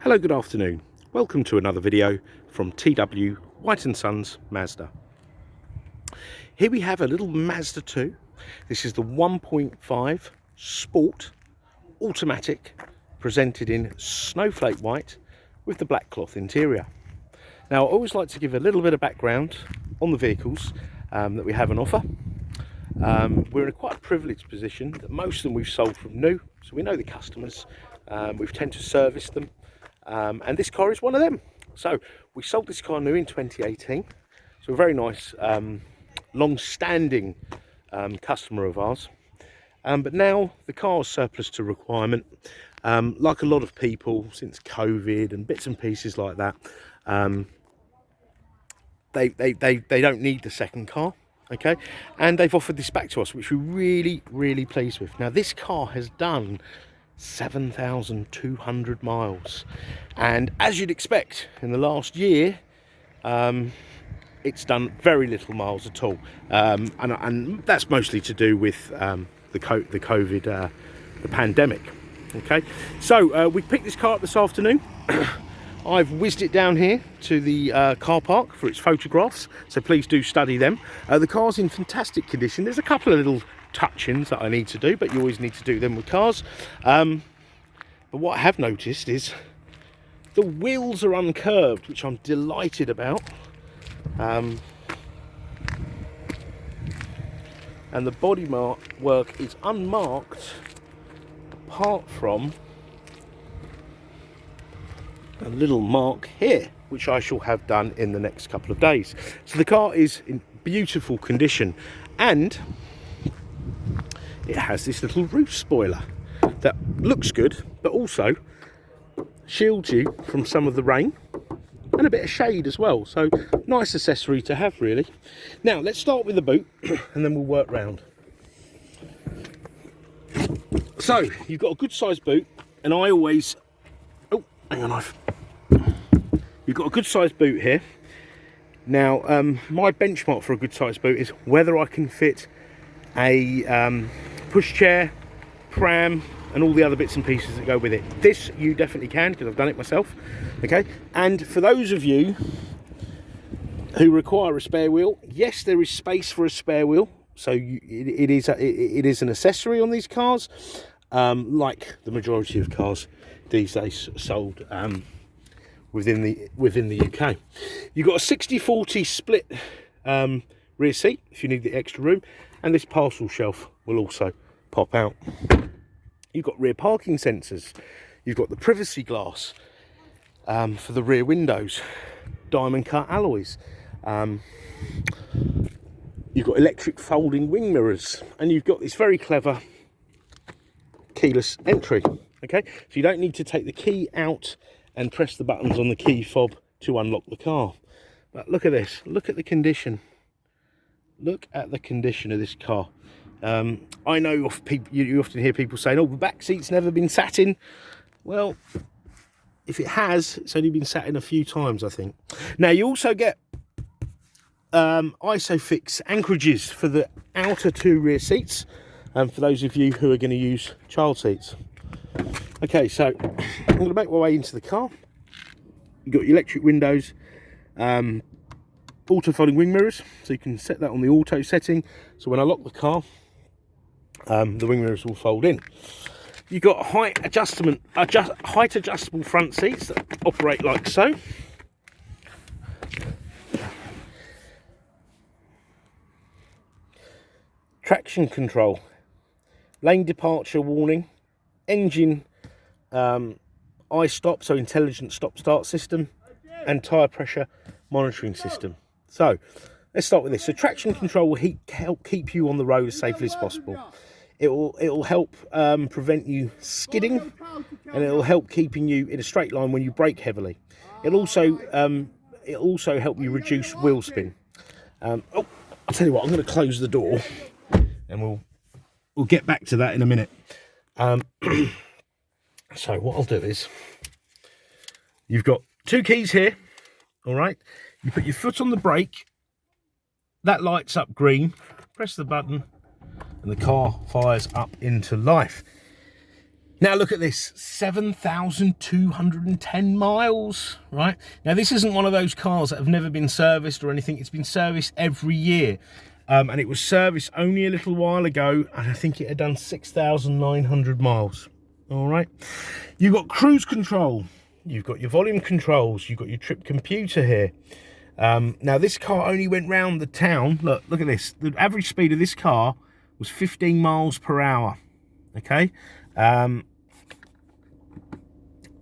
Hello, good afternoon. Welcome to another video from TW White & Sons Mazda. Here we have a little Mazda 2. This is the 1.5 Sport Automatic, presented in Snowflake White with the black cloth interior. Now, I always like to give a little bit of background on the vehicles that we have on offer. We're in a quite privileged position that most of them we've sold from new, so we know the customers. We've tended to service them, and this car is one of them. So we sold this car new in 2018, so a very nice long-standing customer of ours, but now the car is surplus to requirement. Like a lot of people since COVID and bits and pieces like that, they don't need the second car. Okay, and they've offered this back to us, which we're really pleased with. Now, this car has done 7,200 miles, and as you'd expect, in the last year, it's done very little miles at all, and that's mostly to do with the COVID, the pandemic. Okay, so we picked this car up this afternoon. I've whizzed it down here to the car park for its photographs, so please do study them. The car's in fantastic condition. There's a couple of little touch-ins that I need to do, but you always need to do them with cars. But what I have noticed is the wheels are uncurved, which I'm delighted about. And the body work is unmarked, apart from a little mark here, which I shall have done in the next couple of days. So the car is in beautiful condition, and it has this little roof spoiler that looks good, but also shields you from some of the rain and a bit of shade as well. So nice accessory to have, really. Now let's start with the boot and then we'll work round. So you've got a good sized boot, and I always, oh, hang on, you've got a good sized boot here. Now, my benchmark for a good sized boot is whether I can fit a pushchair, pram, and all the other bits and pieces that go with it. This you definitely can, because I've done it myself. Okay, and for those of you who require a spare wheel, yes, there is space for a spare wheel. So it is an accessory on these cars, like the majority of cars these days sold within the UK. You've got a 60-40 split rear seat if you need the extra room, and this parcel shelf will also pop out. You've got rear parking sensors. You've got the privacy glass for the rear windows, diamond cut alloys. You've got electric folding wing mirrors, and you've got this very clever keyless entry. Okay, so you don't need to take the key out and press the buttons on the key fob to unlock the car. But look at this, look at the condition. Look at the condition of this car. I know you often hear people saying, oh, the back seat's never been sat in. Well, if it has, it's only been sat in a few times, I think. Now, you also get ISOFIX anchorages for the outer two rear seats, and for those of you who are going to use child seats. Okay, so I'm going to make my way into the car. You've got your electric windows, auto folding wing mirrors, so you can set that on the auto setting. So when I lock the car, the wing mirrors will fold in. You've got height adjustable front seats that operate like so. Traction control, lane departure warning, engine i-stop, so intelligent stop-start system, and tyre pressure monitoring system. So let's start with this. So traction control will help keep you on the road as safely as possible. It will help prevent you skidding, and it will help keeping you in a straight line when you brake heavily. It'll also help you reduce wheel spin. Oh, I'll tell you what, I'm going to close the door, and we'll get back to that in a minute. So what I'll do is, you've got two keys here. All right, you put your foot on the brake, that lights up green, press the button, and the car fires up into life. Now look at this, 7,210 miles, right? Now this isn't one of those cars that have never been serviced or anything. It's been serviced every year. And it was serviced only a little while ago, and I think it had done 6,900 miles. All right. You've got cruise control. You've got your volume controls. You've got your trip computer here. Now this car only went round the town. Look at this. The average speed of this car was 15 miles per hour. Okay.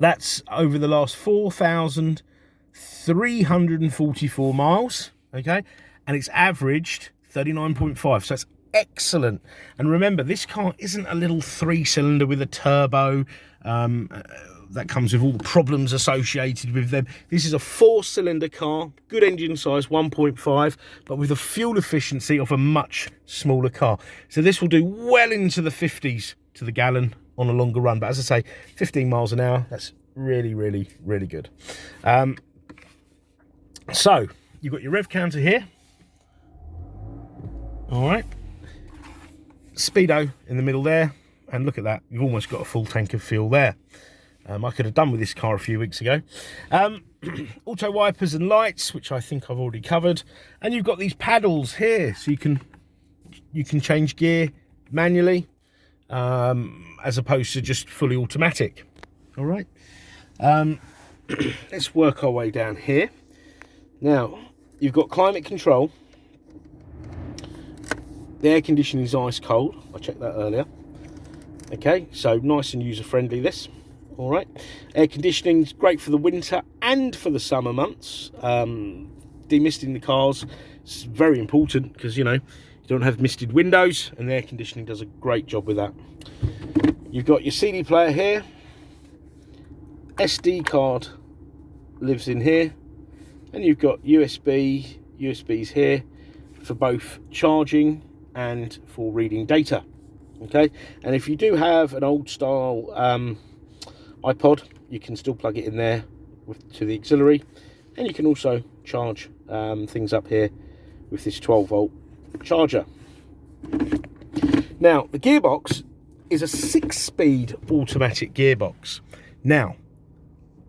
That's over the last 4,344 miles, okay? And it's averaged 39.5, so that's excellent. And remember, this car isn't a little 3-cylinder with a turbo that comes with all the problems associated with them. This is a 4-cylinder car, good engine size, 1.5, but with a fuel efficiency of a much smaller car. So this will do well into the 50s to the gallon on a longer run, but as I say, 15 miles an hour, that's really, really, really good. So you've got your rev counter here. All right, speedo in the middle there, and look at that, you've almost got a full tank of fuel there. I could have done with this car a few weeks ago. Auto wipers and lights, which I think I've already covered, and you've got these paddles here, so you can change gear manually, as opposed to just fully automatic. All right, let's work our way down here. Now you've got climate control. The air conditioning is ice cold, I checked that earlier. Okay, so nice and user friendly this. All right, air conditioning is great for the winter and for the summer months. Demisting the cars is very important, because you know you don't have misted windows, and the air conditioning does a great job with that. You've got your CD player here. SD card lives in here, and you've got USBs here for both charging and for reading data. Okay, and if you do have an old style iPod, you can still plug it in there to the auxiliary, and you can also charge things up here with this 12-volt charger. Now the gearbox is a 6-speed automatic gearbox. Now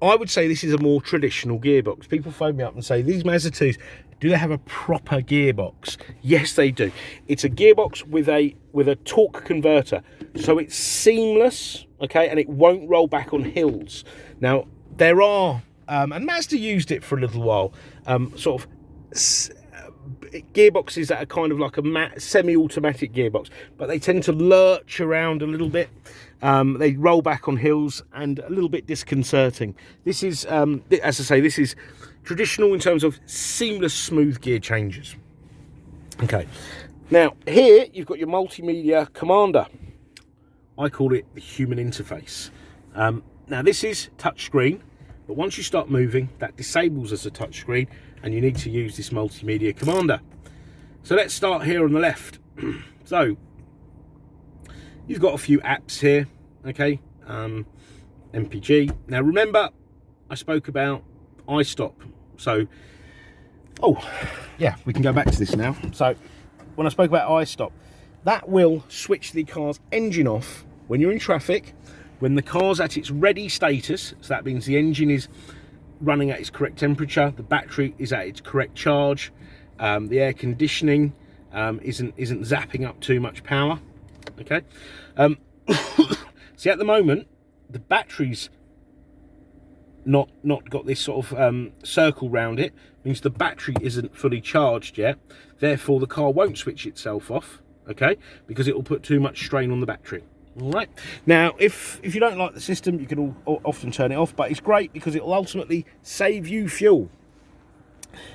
I would say this is a more traditional gearbox. People phone me up and say, these Mazda 2s, do they have a proper gearbox? Yes, they do. It's a gearbox with a torque converter, so it's seamless, okay, and it won't roll back on hills. Now there are, and Mazda used it for a little while, sort of gearboxes that are kind of like a semi-automatic gearbox, but they tend to lurch around a little bit. They roll back on hills and a little bit disconcerting. This is, as I say, this is traditional in terms of seamless, smooth gear changes. Okay, now here you've got your multimedia commander. I call it the human interface. Now this is touchscreen, but once you start moving, that disables as a touchscreen, and you need to use this multimedia commander. So let's start here on the left. So you've got a few apps here, okay, MPG. Now remember, I spoke about iStop. So, oh yeah, we can go back to this now. So when I spoke about iStop, that will switch the car's engine off when you're in traffic, when the car's at its ready status. So that means the engine is running at its correct temperature, the battery is at its correct charge, the air conditioning isn't zapping up too much power. Okay, see, at the moment the battery's not got this sort of circle round it, means the battery isn't fully charged yet, therefore the car won't switch itself off, okay, because it will put too much strain on the battery. All right, now if you don't like the system, you can often turn it off, but it's great because it will ultimately save you fuel.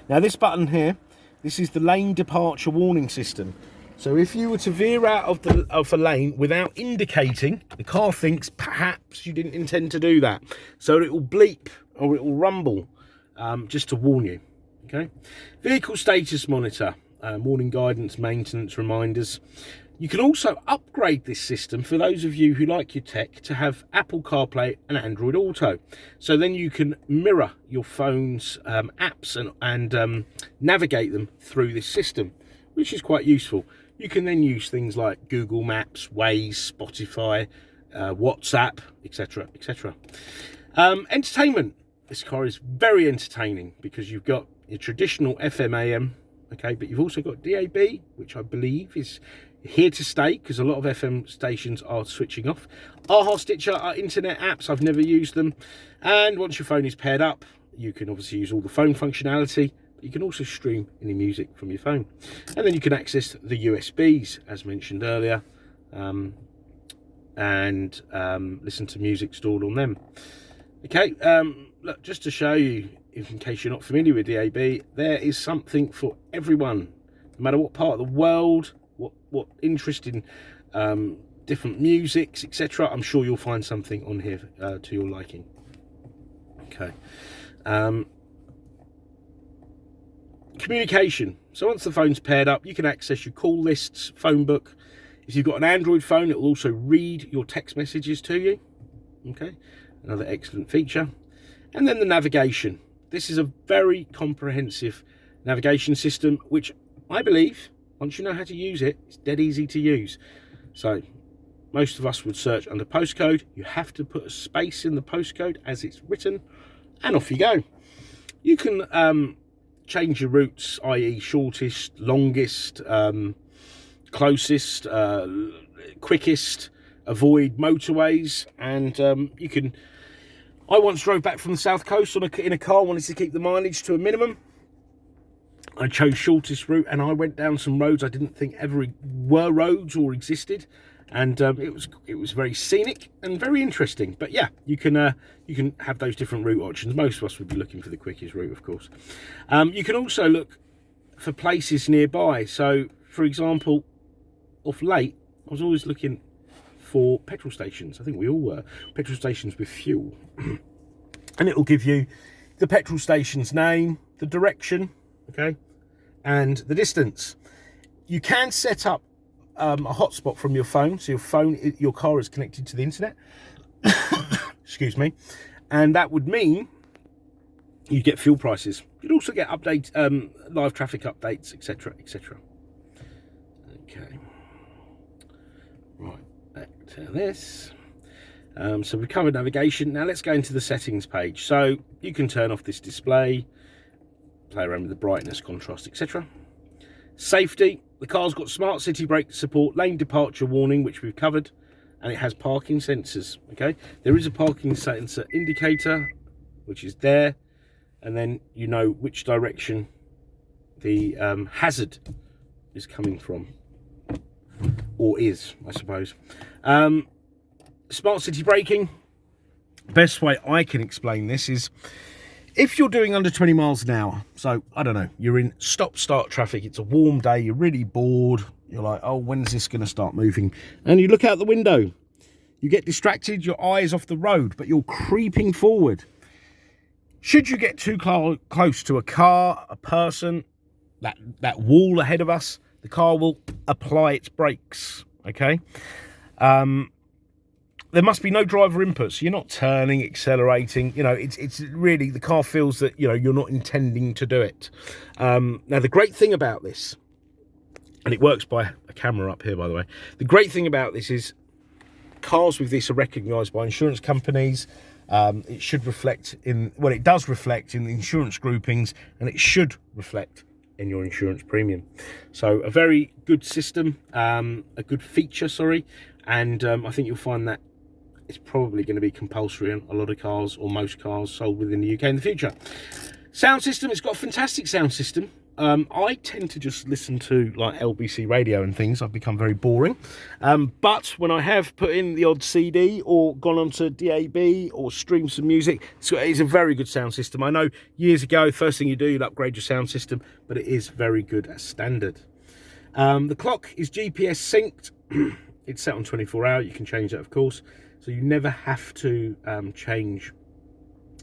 Now this button here, this is the lane departure warning system. So if you were to veer out of the lane without indicating, the car thinks perhaps you didn't intend to do that, so it will bleep or it will rumble, just to warn you. Okay, vehicle status monitor, warning, guidance, maintenance, reminders. You can also upgrade this system for those of you who like your tech to have Apple CarPlay and Android Auto. So then you can mirror your phone's apps and navigate them through this system, which is quite useful. You can then use things like Google Maps, Waze, Spotify, WhatsApp, etc., etc. Entertainment. This car is very entertaining because you've got your traditional FM AM, okay, but you've also got DAB, which I believe is here to stay because a lot of FM stations are switching off. AHA Stitcher are internet apps. I've never used them. And once your phone is paired up, you can obviously use all the phone functionality. But you can also stream any music from your phone. And then you can access the USBs, as mentioned earlier, and listen to music stored on them. Okay, look, just to show you, in case you're not familiar with DAB, there is something for everyone, no matter what part of the world, what interest in different musics, etc. I'm sure you'll find something on here to your liking. Okay. Communication. So once the phone's paired up, you can access your call lists, phone book. If you've got an Android phone, it will also read your text messages to you. Okay, another excellent feature. And then the navigation. This is a very comprehensive navigation system, which I believe, once you know how to use it, it's dead easy to use. So most of us would search under postcode. You have to put a space in the postcode as it's written, and off you go. You can change your routes, i.e. shortest, longest, closest, quickest, avoid motorways, and you can... I once drove back from the south coast in a car, wanted to keep the mileage to a minimum. I chose shortest route, and I went down some roads I didn't think ever were roads or existed, and it was very scenic and very interesting. But yeah, you can have those different route options. Most of us would be looking for the quickest route, of course. You can also look for places nearby. So, for example, off late, I was always looking for petrol stations. I think we all were. Petrol stations with fuel. And it will give you the petrol station's name, the direction, okay, and the distance. You can set up a hotspot from your phone, so your car is connected to the internet. Excuse me. And that would mean you get fuel prices. You'd also get live traffic updates, etc., etc. Okay. Right, back to this. So we've covered navigation. Now let's go into the settings page. So you can turn off this display, play around with the brightness, contrast, etc. Safety. The car's got smart city brake support, lane departure warning, which we've covered, and it has parking sensors. Okay, there is a parking sensor indicator, which is there, and then you know which direction the hazard is coming from, or is, I suppose. Smart city braking. Best way I can explain this is if you're doing under 20 miles an hour, so I don't know, you're in stop-start traffic, it's a warm day, you're really bored, you're like, oh, when's this going to start moving? And you look out the window, you get distracted, your eye is off the road, but you're creeping forward. Should you get too close to a car, a person, that wall ahead of us, the car will apply its brakes, okay? There must be no driver input, so you're not turning, accelerating. You know, it's really, the car feels that, you know, you're not intending to do it. Now, the great thing about this, and it works by a camera up here, by the way. The great thing about this is cars with this are recognised by insurance companies. It should reflect in, well, it does reflect in the insurance groupings, and it should reflect in your insurance premium. So a very good system, a good feature, sorry. And I think you'll find that it's probably going to be compulsory on a lot of cars, or most cars sold within the UK in the future. Sound system, it's got a fantastic sound system. I tend to just listen to like LBC radio and things. I've become very boring. But when I have put in the odd CD or gone onto DAB or streamed some music, so it's a very good sound system. I know years ago, first thing you do, you'd upgrade your sound system, but it is very good as standard. The clock is GPS synced. It's set on 24-hour. You can change that, of course. So you never have to change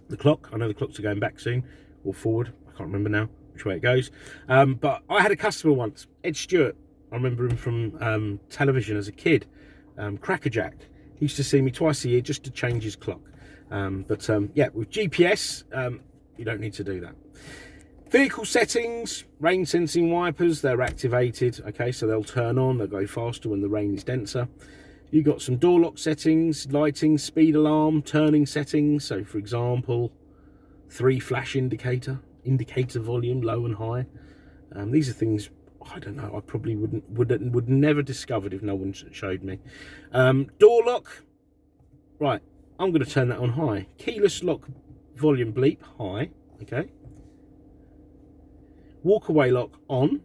the clock. I know the clocks are going back soon, or forward. I can't remember now which way it goes. But I had a customer once, Ed Stewart. I remember him from television as a kid. Crackerjack. He used to see me twice a year just to change his clock. Yeah, with GPS, you don't need to do that. Vehicle settings, rain sensing wipers, they're activated. Okay, so they'll turn on, they'll go faster when the rain is denser. You've got some door lock settings, lighting, speed alarm, turning settings. So for example, 3 flash indicator volume, low and high. These are things, I don't know, I probably would never discovered if no one showed me. Door lock, right, I'm going to turn that on high. Keyless lock volume bleep, high, okay. Walk away lock on,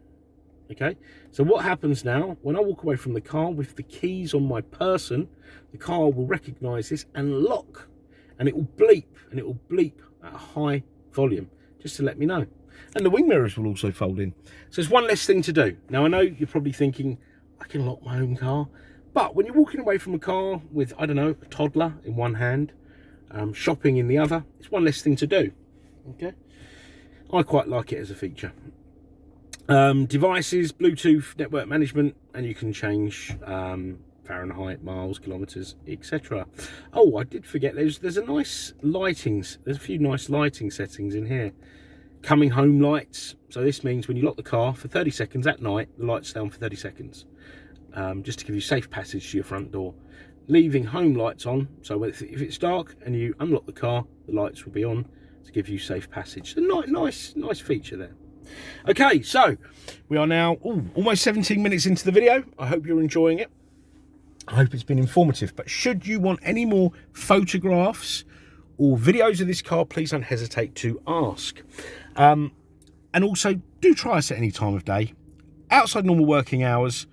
okay. So what happens now, when I walk away from the car with the keys on my person, the car will recognise this and lock, and it will bleep at a high volume, just to let me know. And the wing mirrors will also fold in. So there's one less thing to do. Now I know you're probably thinking, I can lock my own car. But when you're walking away from a car with, I don't know, a toddler in one hand, shopping in the other, it's one less thing to do, okay? I quite like it as a feature. Devices, Bluetooth, network management, and you can change Fahrenheit, miles, kilometers, etc. Oh, I did forget, there's a nice lightings, there's a few nice lighting settings in here. Coming home lights, so this means when you lock the car for 30 seconds at night, the lights stay on for 30 seconds. Just to give you safe passage to your front door. Leaving home lights on, so if it's dark and you unlock the car, the lights will be on to give you safe passage. So nice feature there. Okay, so we are now almost 17 minutes into the video. I hope you're enjoying it. I hope it's been informative. But should you want any more photographs or videos of this car, please don't hesitate to ask. And also, do try us at any time of day. Outside normal working hours,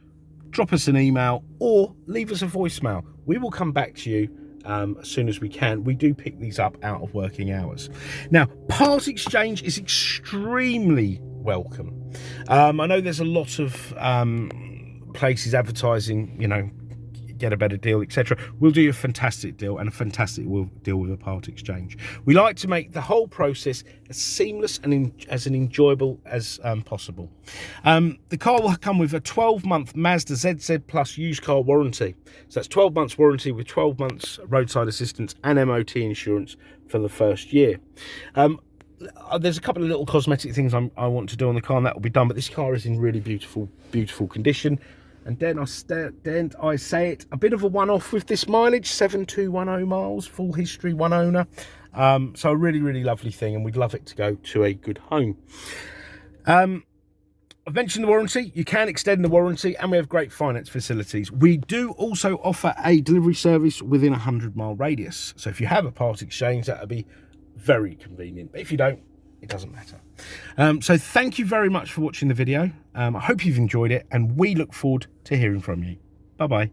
drop us an email or leave us a voicemail. We will come back to you as soon as we can. We do pick these up out of working hours. Now, part exchange is extremely welcome. I know there's a lot of places advertising, you know, get a better deal, etc. We'll do you a fantastic deal, and a fantastic deal with a part exchange. We like to make the whole process as seamless and as enjoyable as possible. The car will come with a 12-month Mazda ZZ Plus used car warranty. So that's 12 months warranty with 12 months roadside assistance and MOT insurance for the first year. There's a couple of little cosmetic things I want to do on the car, and that will be done, but this car is in really beautiful condition. And then I say it, a bit of a one-off with this mileage, 7210 miles, full history, one owner. So a really lovely thing, and we'd love it to go to a good home. I've mentioned the warranty. You can extend the warranty, and we have great finance facilities. We do also offer a delivery service within a 100-mile radius. So if you have a part exchange, that would be very convenient. But if you don't, it doesn't matter. So thank you very much for watching the video. I hope you've enjoyed it, and we look forward to hearing from you. Bye-bye.